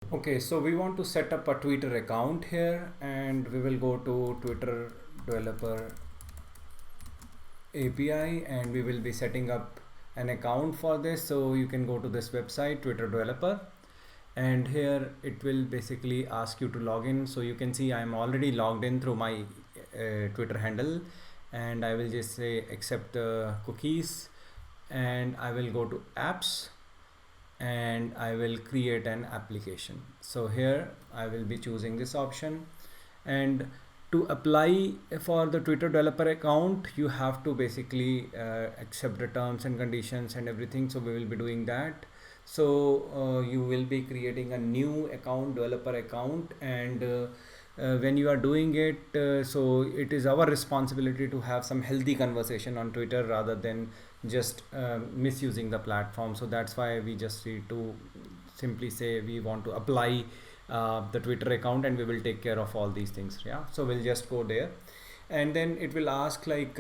Okay, so we want to set up a Twitter account here, and we will go to Twitter developer API, and we will be setting up an account for this. So you can go to this website, Twitter developer, and here it will basically ask you to log in. So you can see I'm already logged in through my Twitter handle, and I will just say accept the cookies, and I will go to apps, and I will create an application. So here I will be choosing this option, and to apply for the Twitter developer account you have to basically accept the terms and conditions and everything. So we will be doing that. So you will be creating a new account, developer account, and when you are doing it, so it is our responsibility to have some healthy conversation on Twitter rather than just misusing the platform. So that's why we just need to simply say we want to apply the Twitter account, and we will take care of all these things. Yeah, so we'll just go there, and then it will ask like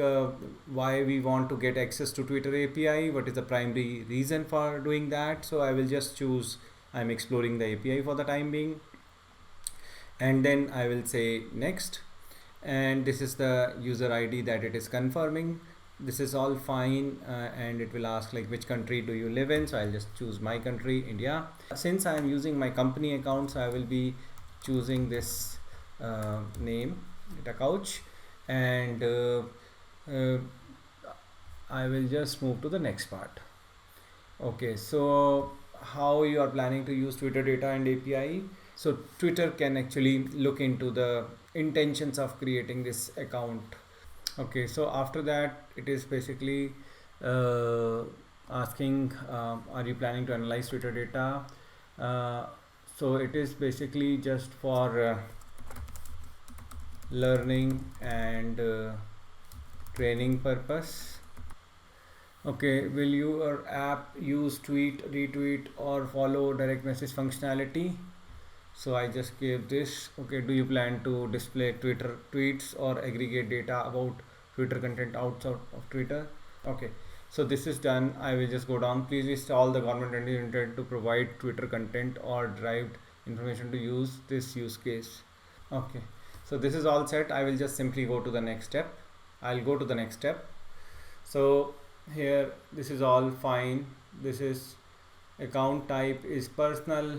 why we want to get access to Twitter API, what is the primary reason for doing that. So I will just choose I'm exploring the API for the time being, and then I will say next, and this is the user ID that it is confirming. This is all fine, and it will ask like which country do you live in. So I'll just choose my country, India. Since I am using my company account, so I will be choosing this name, Data Couch, and I will just move to the next part. Okay, so how you are planning to use Twitter data and API? So Twitter can actually look into the intentions of creating this account. Okay, so after that it is basically uh, asking are you planning to analyze Twitter data. uh, so it is basically just for learning and training purpose. Okay, will your app use tweet, retweet, or follow direct message functionality? So I just gave this. Okay, do you plan to display Twitter tweets or aggregate data about Twitter content outside of Twitter? Okay, so this is done. I will just go down. Please list all the government entities intended to provide Twitter content or derived information to use this use case. Okay, so this is all set. I will just simply go to the next step. I'll go to the next step. So here this is all fine. This is account type is personal.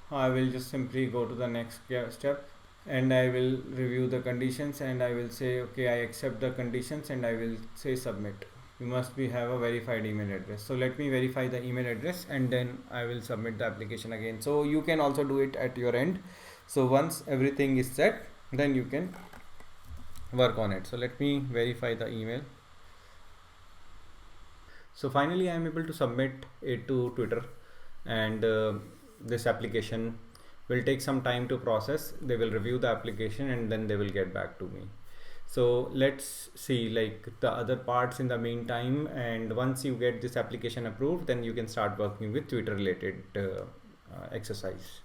I will just simply go to the next step, and I will review the conditions, and I will say okay, I accept the conditions, and I will say submit. You must be have a verified email address. So let me verify the email address, and then I will submit the application again. So you can also do it at your end. So once everything is set, then you can work on it. So let me verify the email. So finally I am able to submit it to Twitter, and this application will take some time to process. They will review the application, and then they will get back to me. So let's see like the other parts in the meantime, and once you get this application approved, then you can start working with Twitter related exercise.